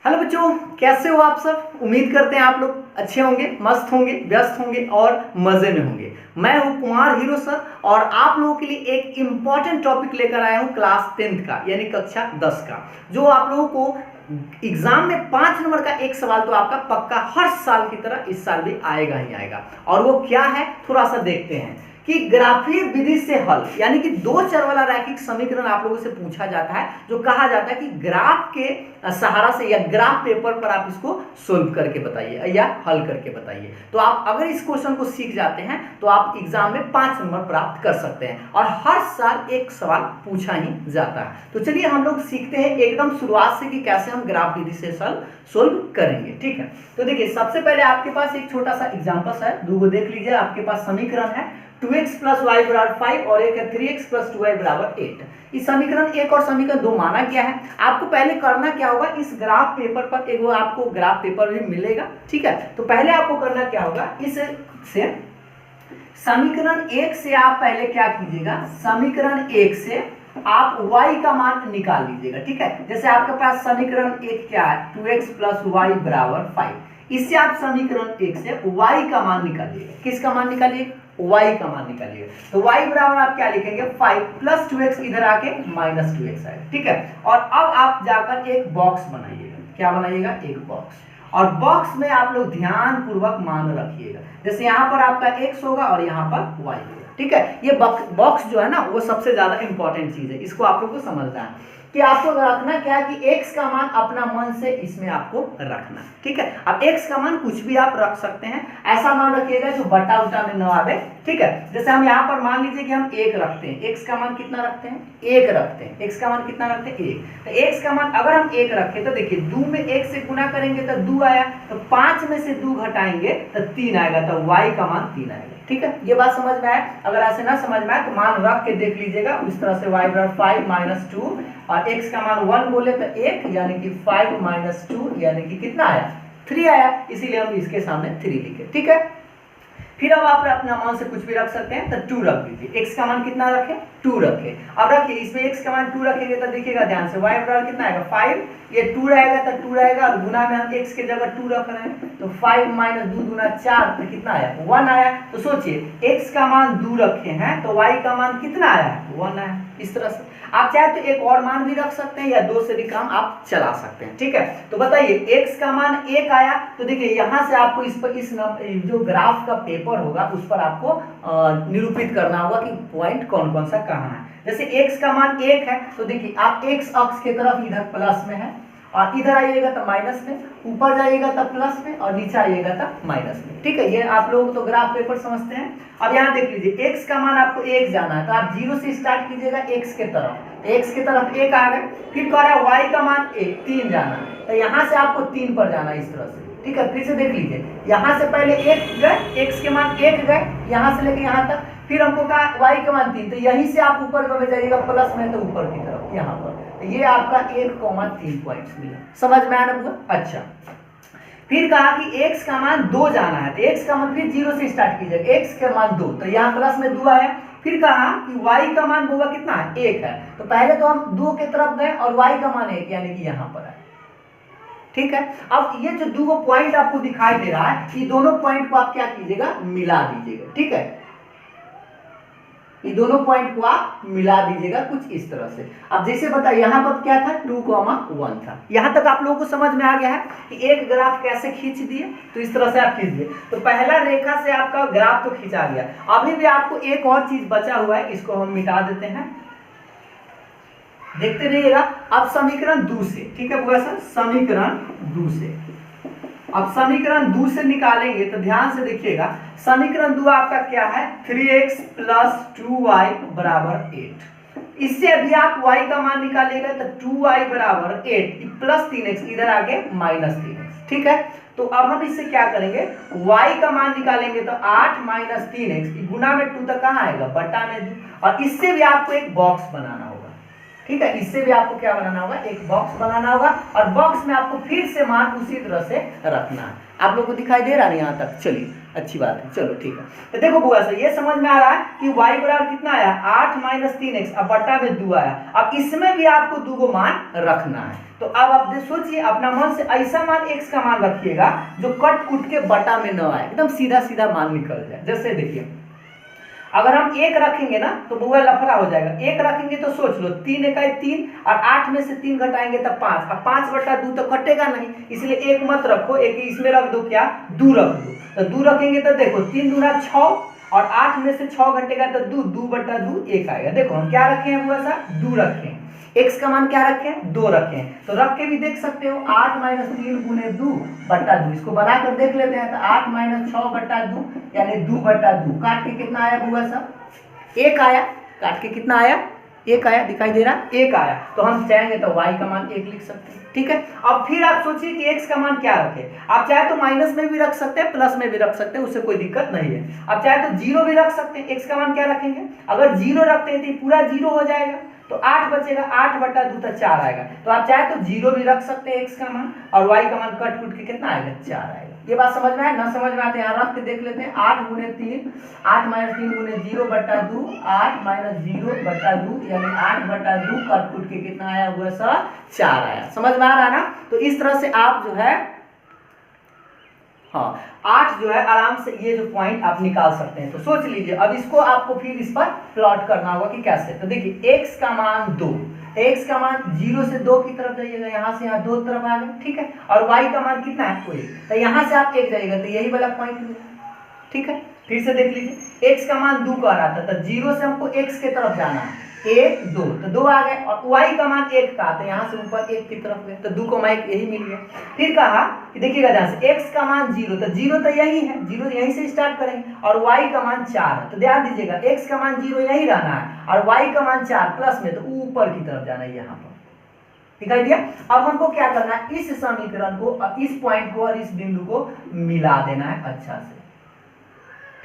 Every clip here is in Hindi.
हेलो बच्चों, कैसे हो आप सब। उम्मीद करते हैं आप लोग अच्छे होंगे, मस्त होंगे, व्यस्त होंगे और मजे में होंगे। मैं हूं कुमार हीरो सर और आप लोगों के लिए एक इंपॉर्टेंट टॉपिक लेकर आया हूं क्लास 10th का यानी कक्षा 10 का, जो आप लोगों को एग्जाम में 5 नंबर का एक सवाल तो आपका पक्का हर साल की तरह इस साल भी आएगा ही आएगा। और वो क्या है थोड़ा सा देखते हैं कि ग्राफीय विधि से हल यानी कि दो चर वाला रैखिक समीकरण आप लोगों से पूछा जाता है, जो कहा जाता है कि ग्राफ के सहारा से या ग्राफ पेपर पर आप इसको सोल्व करके बताइए या हल करके बताइए। तो आप अगर इस क्वेश्चन को सीख जाते हैं तो आप एग्जाम में 5 नंबर प्राप्त कर सकते हैं और हर साल एक सवाल पूछा ही जाता है। तो चलिए हम लोग सीखते हैं एकदम शुरुआत से कि कैसे हम ग्राफ विधि से सोल्व करेंगे। ठीक है, तो देखिए सबसे पहले आपके पास एक छोटा सा एग्जाम्पल है, दो देख लीजिए। आपके पास समीकरण है 2x + y = 5 और एक है 3x + 2y = 8। इस समीकरण 1 और समीकरण 2 माना गया है। आपको पहले करना क्या होगा, इस ग्राफ पेपर पर एक वो आपको ग्राफ पेपर भी मिलेगा। ठीक है, तो पहले आपको करना क्या होगा, इस से समीकरण 1 से आप पहले क्या कीजिएगा, समीकरण 1 से आप y का मान निकाल लीजिएगा। ठीक है, जैसे आपके पास समीकरण 1 क्या है, 2x + y = 5। इससे आप समीकरण 1 से y का मान निकालिएगा। किसका मान निकालिए, y का मान निकालिएगा। तो y बराबर आप क्या लिखेंगे, 5 + 2x इधर आके -2x आएगा। ठीक है, और अब आप जाकर एक बॉक्स बनाइएगा। क्या बनाइएगा, एक बॉक्स। और बॉक्स में आप लोग ध्यान पूर्वक मान रखिएगा। जैसे यहाँ पर आपका x होगा और यहाँ पर y होगा। ठीक है, ये बॉक्स जो है ना वो सबसे ज्यादा इंपॉर्टेंट चीज है, इसको आप लोग को समझना है कि आपको रखना क्या है कि x का मान अपना मन से इसमें आपको रखना। ठीक है, अब x का मान कुछ भी आप रख सकते हैं, ऐसा मान रखिएगा जो बटा उटा में न आवे। ठीक है, जैसे हम यहाँ पर मान लीजिए कि हम 1 रखते हैं, x का मान कितना रखते हैं, 1 रखते हैं। x का मान कितना रखते हैं, 1। तो x का मान अगर हम 1 रखें तो देखिए 2 में 1 से गुना करेंगे तो 2 आया, तो 5 में से 2 घटाएंगे तो 3 आएगा, तो y का मान 3 आएगा। ठीक है, ये बात समझ में आए। अगर ऐसे ना समझ में आए तो मान रख के देख लीजिएगा उस तरह से। y = 5 - 2 और x का मान 1 बोले तो 1 यानी कि 5 - 2 यानी कि कितना आया, 3 आया, इसीलिए हम इसके सामने 3 लिखे। ठीक है, फिर अब आप अपना मान से कुछ भी रख सकते हैं, तो 2 रख दीजिए। x का मान कितना रखें, 2 रखें। अब रखिए इसमें x का मान 2 रखेंगे तो देखिएगा ध्यान से, y बराबर कितना आएगा, 5। ये 2 रहेगा तो 2 रहेगा और गुना में हम x के जगह 2 रख रहे हैं, तो 5 - 2 × 4 तो कितना आया, 1 आया। तो सोचिए x का मान 2 रखे हैं तो y का मान कितना आया, 1 आया। इस तरह से आप चाहे तो एक और मान भी रख सकते हैं या 2 से भी काम आप चला सकते हैं। ठीक है, तो बताइए x का मान 1 आया, तो देखिए यहाँ से आपको इस पर जो ग्राफ का पेपर होगा उस पर आपको निरूपित करना होगा कि पॉइंट कौन कौन सा कहाँ है। जैसे x का मान 1 है तो देखिए आप x अक्ष की तरफ इधर प्लस में है और इधर आइएगा तो माइनस में, ऊपर जाइएगा तो प्लस में और नीचे आइएगा तो माइनस में। ठीक है, ये आप लोग तो ग्राफ पेपर समझते हैं। अब यहाँ देख लीजिए x का मान आपको 1 जाना है तो आप 0 से स्टार्ट कीजिएगा x के तरफ, तो x के तरफ 1 आ गए। फिर कह रहा है y का मान 3 जाना है, तो यहाँ से आपको 3 पर जाना है इस तरह से। ठीक है, फिर से देख लीजिए, यहाँ से पहले 1 गए, x के मान 1 गए यहाँ से लेके यहाँ तक, फिर हमको कहा y का मान 3, तो यहीं से आप ऊपर में जाइएगा प्लस में तो ऊपर की तरफ यहाँ पर, तो ये आपका 1,3 पॉइंट्स मिला। समझ में आना पूरा। अच्छा, फिर कहा कि x का मान 2 जाना है, तो x का मान फिर 0 से स्टार्ट कीजिएगा, x का मान 2, तो यहाँ प्लस में 2 आया। फिर कहा कि y का मान होगा कितना है, 1 है, तो पहले तो हम 2 के तरफ गए और y का मान 1 यानी कि यहाँ पर है। ठीक है, अब ये जो 2 पॉइंट आपको दिखाई दे रहा है, ये दोनों पॉइंट को आप क्या कीजिएगा, मिला दीजिएगा। ठीक है, ये दोनों पॉइंट को आप मिला दीजिएगा कुछ इस तरह से। अब जैसे बताइए यहाँ पर क्या था, 2,1 था। यहाँ तक आप लोगों को समझ में आ गया है कि एक ग्राफ कैसे खींच दिए, तो इस तरह से आप खींच दिए। तो पहला रेखा से आपका ग्राफ तो खींचा गया, अभी भी आपको एक और चीज बचा हुआ है, इसको हम मिटा देते हैं, देखते रहिएगा। अब समीकरण 2 से, ठीक है बुआ सर, समीकरण 2 से, अब समीकरण 2 से निकालेंगे तो ध्यान से देखिएगा। समीकरण 2 आपका क्या है, 3x + 2y = 8। इससे अभी आप y का मान निकालिएगा तो 2y = 8 प्लस 3x इधर आके -3x। ठीक है, तो अब हम इससे क्या करेंगे, y का मान निकालेंगे तो 8 - 3x गुना में 2 तक कहाँ आएगा, बटा में 2। और इससे भी आपको एक बॉक्स बनाना होगा। ठीक है, इससे भी आपको क्या बनाना होगा, एक बॉक्स बनाना होगा और बॉक्स में आपको फिर से मान उसी तरह से रखना है। आप लोगों को दिखाई दे रहा है यहाँ तक, चलिए अच्छी बात है, चलो ठीक है। तो देखो बुआ सर ये समझ में आ रहा है कि y बराबर कितना आया 8 माइनस 3x, अब बटा में 2 आया। अब इसमें भी आपको 2 को मान रखना है, तो अब आप सोचिए अपना मन से ऐसा मान x का मान रखिएगा जो कट कुट के बटा में न आए, एकदम सीधा सीधा मान निकल जाए। जैसे देखिए अगर हम 1 रखेंगे ना तो बुआ लफड़ा हो जाएगा। 1 रखेंगे तो सोच लो 3 एकाई 3 और 8 में से 3 घटाएंगे तब 5, अब 5 बटा 2 तो कटेगा नहीं, इसलिए 1 मत रखो, एक इसमें रख दो, क्या 2 रख दो। तो 2 रखेंगे तो देखो 3 दूना 6 और 8 में से 6 घटेगा तो 2, 2 बटा 2 1 आएगा। देखो हम क्या रखे हैं बुआ सा 2 रखे हैं, x का मान क्या रखे हैं 2 रखे हैं, तो रख के भी देख सकते हो 8 माइनस 3 गुने 2 बटा 2, इसको बनाकर देख लेते हैं। तो 8 माइनस 6 बटा 2 यानी 2 बटा 2, काट के कितना आया बुआ साहब 1 आया, काट के कितना आया 1 आया, दिखाई दे रहा 1 आया। तो हम चाहेंगे तो y का मान 1 लिख सकते हैं, ठीक है। अब फिर आप सोचिए कि x का मान क्या रखे, आप चाहे तो माइनस में भी रख सकते हैं, प्लस में भी रख सकते हैं, उससे कोई दिक्कत नहीं है। आप चाहे तो 0 भी रख सकते हैं, x का मान क्या रखेंगे, अगर 0 रखते हैं तो पूरा 0 हो जाएगा, तो 8 बचेगा, 8 बटा 2 तो 4 आएगा। तो आप चाहे तो 0 भी रख सकते हैं x का मान, और y का मान कट कुट के कितना आएगा 4 आएगा। ये बात समझ में आया, ना समझ में आते हैं यहाँ रख के देख लेते हैं। 8 गुने 3, 8 माइनस 3 गुने 0 बटा 2, 8 माइनस 0 बटा 2 यानी 8 बटा 2 कट कुट के कितना आया हुआ सर 4 आया। समझ में आ रहा है ना। तो इस तरह से आप जो है हाँ 8 जो है आराम से ये जो पॉइंट आप निकाल सकते हैं। तो सोच लीजिए अब इसको आपको फिर इस पर प्लॉट करना होगा कि कैसे। तो देखिए x का मान 2, x का मान 0 से 2 की तरफ जाइएगा, यहाँ से यहाँ 2 तरफ आ गए, ठीक है। और y का मान कितना है 1, तो यहाँ से आप 1 जाइएगा तो यही वाला पॉइंट मिलेगा, ठीक है। फिर से देख लीजिए x का मान 2 कह रहा था, तो 0 से हमको x के तरफ जाना है, 1 2 तो 2 आ गए, और y का मान 1 का, तो यहाँ से ऊपर 1 की तरफ गए तो 2 को मैं यही मिल गया। फिर कहा कि देखिएगा ध्यान से x का मान 0, तो 0 तो यही है, 0 यहीं से स्टार्ट करेंगे, और y का मान 4 है, तो ध्यान दीजिएगा x का मान 0 यही रहना है और y का मान 4 प्लस में तो ऊपर की तरफ जाना है, यहाँ पर दिखाई दिया। अब हमको क्या करना है, इस समीकरण को, इस पॉइंट को और इस बिंदु को मिला देना है अच्छा से,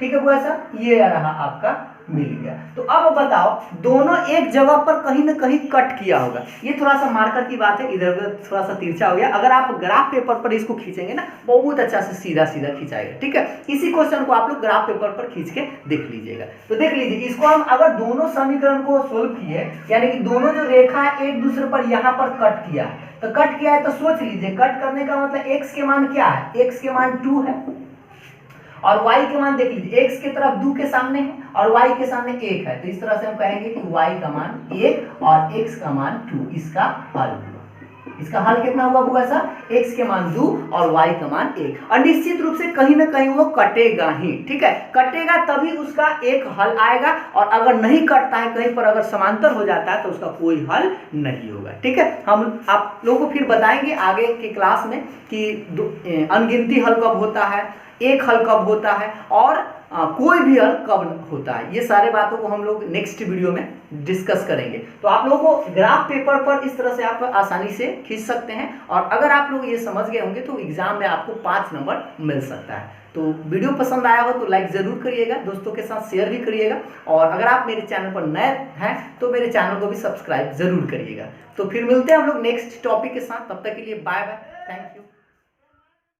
ठीक है बुआ साहब। ये रहा आपका मिल गया। तो अब बताओ दोनों एक जगह पर कहीं ना कहीं कट किया होगा, ये थोड़ा सा मार्कर की बात है, इधर उधर थोड़ा सा तिरछा हो गया। अगर आप ग्राफ पेपर पर इसको खींचेंगे ना बहुत अच्छा से सीधा सीधा खिंचाएगा, ठीक है। इसी क्वेश्चन को आप लोग ग्राफ पेपर पर खींच के देख लीजिएगा। तो देख लीजिए इसको हम अगर दोनों समीकरण को सोल्व किए, यानी कि दोनों जो रेखा है एक दूसरे पर यहाँ पर कट किया है, तो कट किया है तो सोच लीजिए कट करने का मतलब x के मान क्या है, x के मान 2 है, और y के मान देख लीजिए x के तरफ 2 के सामने है और y के सामने 1 है, तो इस तरह से हम कहेंगे कि y का मान 1 और x का मान 2, इसका हल हुआ। इसका हल कितना हुआ बुआ साहब, x के मान 2 और y का मान 1। और निश्चित रूप से कहीं ना कहीं वो कटेगा ही, ठीक है, कटेगा तभी उसका एक हल आएगा, और अगर नहीं कटता है कहीं पर, अगर समांतर हो जाता है तो उसका कोई हल नहीं होगा, ठीक है। हम आप लोगों को फिर बताएंगे आगे के क्लास में कि अनगिनती हल कब होता है, एक हल कब होता है, और कोई भी हल कब होता है। ये सारे बातों को हम लोग नेक्स्ट वीडियो में डिस्कस करेंगे। तो आप लोगों को ग्राफ पेपर पर इस तरह से आप आसानी से खींच सकते हैं, और अगर आप लोग ये समझ गए होंगे तो एग्जाम में आपको 5 नंबर मिल सकता है। तो वीडियो पसंद आया हो तो लाइक ज़रूर करिएगा, दोस्तों के साथ शेयर भी करिएगा, और अगर आप मेरे चैनल पर नए हैं तो मेरे चैनल को भी सब्सक्राइब ज़रूर करिएगा। तो फिर मिलते हैं हम लोग नेक्स्ट टॉपिक के साथ, तब तक के लिए बाय बाय, थैंक यू।